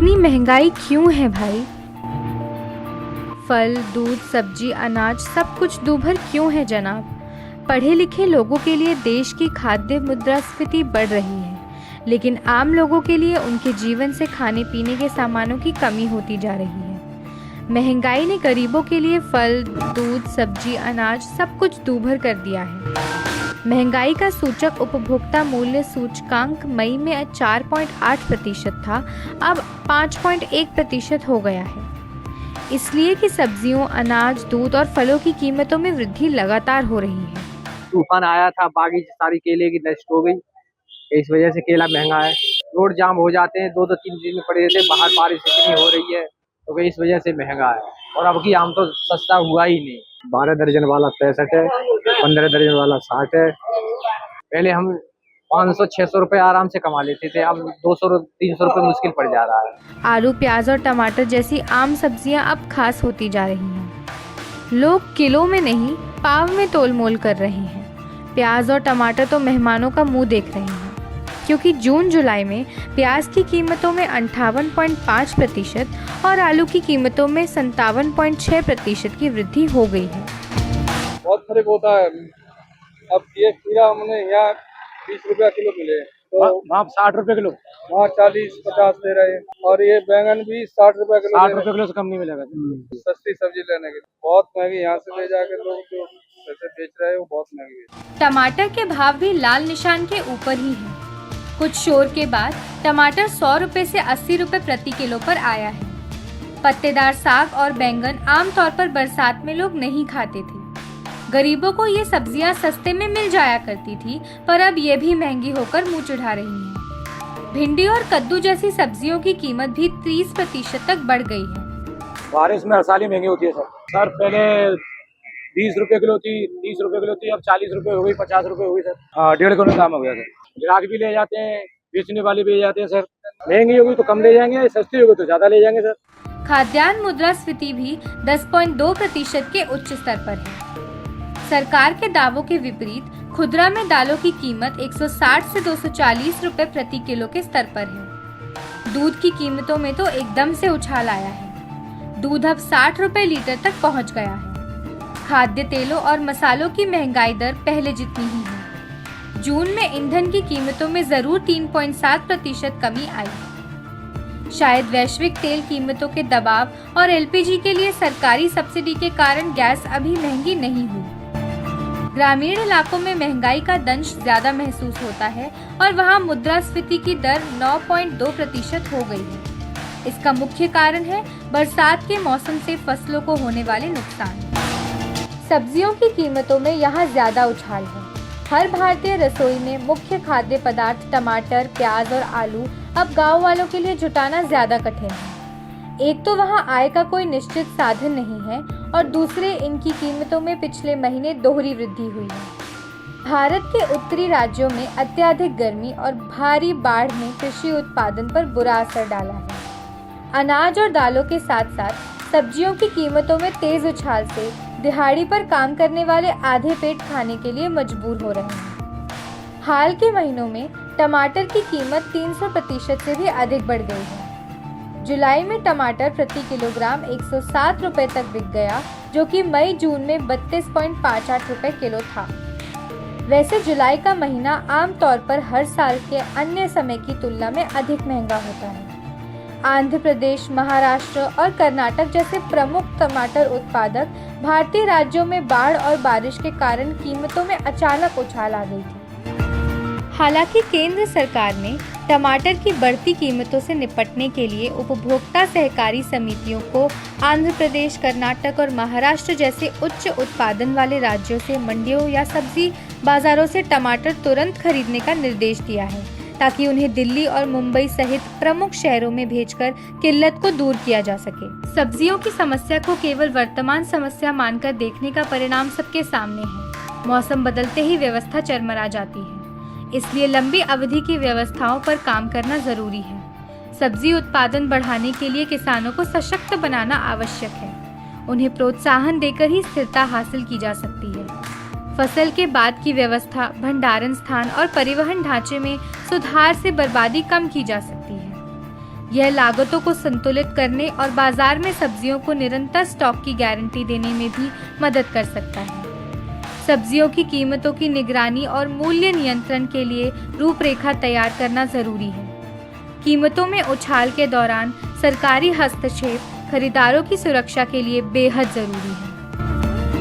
इतनी महंगाई क्यों है भाई? फल, दूध, सब्जी, अनाज सब कुछ दूभर क्यों है जनाब? पढ़े लिखे लोगों के लिए देश की खाद्य मुद्रास्फीति बढ़ रही है, लेकिन आम लोगों के लिए उनके जीवन से खाने पीने के सामानों की कमी होती जा रही है। महंगाई ने गरीबों के लिए फल, दूध, सब्जी, अनाज सब कुछ दूभर कर दिया है। महंगाई का सूचक उपभोक्ता मूल्य सूचकांक मई में 4.8% था, अब 5.1% हो गया है। इसलिए कि सब्जियों, अनाज, दूध और फलों की कीमतों में वृद्धि लगातार हो रही है। तूफान आया था, बागी सारी केले की नष्ट हो गई, इस वजह से केला महंगा है। रोड जाम हो जाते हैं, 2-3 दिन पड़े रहते हैं, बाहर बारिश इतनी हो रही है तो इस वजह से महंगा है। और अब की आम तो सस्ता हुआ ही नहीं। 12 दर्जन वाला 65 है, 15 दर्जन वाला 60 है। पहले हम 500-600 रुपए आराम से कमा लेते थे, अब 200-300 रुपए मुश्किल पड़ जा रहा है। आलू, प्याज और टमाटर जैसी आम सब्जियां अब खास होती जा रही हैं। लोग किलो में नहीं, पाव में तोल मोल कर रहे हैं। प्याज और टमाटर तो मेहमानों का मुंह देख रहे हैं, क्योंकि जून जुलाई में प्याज की कीमतों में 58.5% और आलू की कीमतों में 57.6% की वृद्धि हो गई है। बहुत फर्क होता है। अब ये खीरा हमने यहाँ 20 रुपया किलो मिले तो वहाँ 60 रुपए किलो, वहाँ 40-50 दे रहे हैं। और ये बैंगन भी 60 रुपया किलो 60 रुपए किलो से कम नहीं मिलेगा। सस्ती सब्जी लेने के लिए बहुत महंगी। यहाँ से ले जाके लोग जो पैसे बेच रहे हैं वो बहुत महंगी है। टमाटर के भाव भी लाल निशान के ऊपर ही है। कुछ शोर के बाद टमाटर 100 रुपए से 80 रुपए प्रति किलो पर आया है। पत्तेदार साग और बैंगन आमतौर पर बरसात में लोग नहीं खाते थे। गरीबों को ये सब्जियां सस्ते में मिल जाया करती थी, पर अब ये भी महंगी होकर मुंह चढ़ा रही हैं। भिंडी और कद्दू जैसी सब्जियों की कीमत भी 30% तक बढ़ गई है। बारिश में हर साल ही महंगी होती है सर। पहले 20 रुपए किलो थी, 30 रुपए किलो थी, अब 40 रुपए हो गई, 50 रुपए हो गई सर। 1.5 गुना दाम हो गया सर। ग्राहक भी ले जाते हैं, बेचने वाले भी ले जाते हैं सर। महंगी होगी तो कम ले जाएंगे, सस्ती होगी तो ज्यादा ले जाएंगे सर। खाद्यान्न मुद्रास्फीति भी 10.2% के उच्च स्तर पर है। सरकार के दावों के विपरीत खुदरा में दालों की कीमत 160 से 240 रुपए प्रति किलो के स्तर पर है। दूध की कीमतों में तो एकदम से उछाल आया है। दूध अब 60 रुपए लीटर तक पहुंच गया है। खाद्य तेलों और मसालों की महंगाई दर पहले जितनी ही है। जून में ईंधन की कीमतों में जरूर 3.7% कमी आई। शायद वैश्विक तेल कीमतों के दबाव और एलपीजी के लिए सरकारी सब्सिडी के कारण गैस अभी महंगी नहीं हुई। ग्रामीण इलाकों में महंगाई का दंश ज्यादा महसूस होता है और वहां मुद्रास्फीति की दर 9.2% हो गई है। इसका मुख्य कारण है बरसात के मौसम से फसलों को होने वाले नुकसान। सब्जियों की कीमतों में यहाँ ज्यादा उछाल है। हर भारतीय रसोई में मुख्य खाद्य पदार्थ टमाटर, प्याज और आलू अब गांव वालों के लिए जुटाना ज्यादा कठिन है। एक तो वहाँ आय का कोई निश्चित साधन नहीं है और दूसरे इनकी कीमतों में पिछले महीने दोहरी वृद्धि हुई है। भारत के उत्तरी राज्यों में अत्यधिक गर्मी और भारी बाढ़ ने कृषि उत्पादन पर बुरा असर डाला है। अनाज और दालों के साथ साथ सब्जियों की कीमतों में तेज उछाल से दिहाड़ी पर काम करने वाले आधे पेट खाने के लिए मजबूर हो रहे हैं। हाल के महीनों में टमाटर की कीमत 300% से भी अधिक बढ़ गई है। जुलाई में टमाटर प्रति किलोग्राम 107 रुपए तक बिक गया, जो कि मई जून में 32.58 रुपए किलो था। वैसे जुलाई का महीना आमतौर पर हर साल के अन्य समय की तुलना में अधिक महंगा होता है। आंध्र प्रदेश, महाराष्ट्र और कर्नाटक जैसे प्रमुख टमाटर उत्पादक भारतीय राज्यों में बाढ़ और बारिश के कारण कीमतों में अचानक उछाल आ गई थी। हालांकि केंद्र सरकार ने टमाटर की बढ़ती कीमतों से निपटने के लिए उपभोक्ता सहकारी समितियों को आंध्र प्रदेश, कर्नाटक और महाराष्ट्र जैसे उच्च उत्पादन वाले राज्यों से मंडियों या सब्जी बाजारों से टमाटर तुरंत खरीदने का निर्देश दिया है, ताकि उन्हें दिल्ली और मुंबई सहित प्रमुख शहरों में भेजकर किल्लत को दूर किया जा सके। सब्जियों की समस्या को केवल वर्तमान समस्या मानकर देखने का परिणाम सबके सामने है। मौसम बदलते ही व्यवस्था चरमरा जाती है, इसलिए लंबी अवधि की व्यवस्थाओं पर काम करना जरूरी है। सब्जी उत्पादन बढ़ाने के लिए किसानों को सशक्त बनाना आवश्यक है। उन्हें प्रोत्साहन देकर ही स्थिरता हासिल की जा सकती है। फसल के बाद की व्यवस्था, भंडारण स्थान और परिवहन ढांचे में सुधार से बर्बादी कम की जा सकती है। यह लागतों को संतुलित करने और बाजार में सब्जियों को निरंतर स्टॉक की गारंटी देने में भी मदद कर सकता है। सब्जियों की कीमतों की निगरानी और मूल्य नियंत्रण के लिए रूपरेखा तैयार करना जरूरी है। कीमतों में उछाल के दौरान सरकारी हस्तक्षेप खरीदारों की सुरक्षा के लिए बेहद जरूरी है।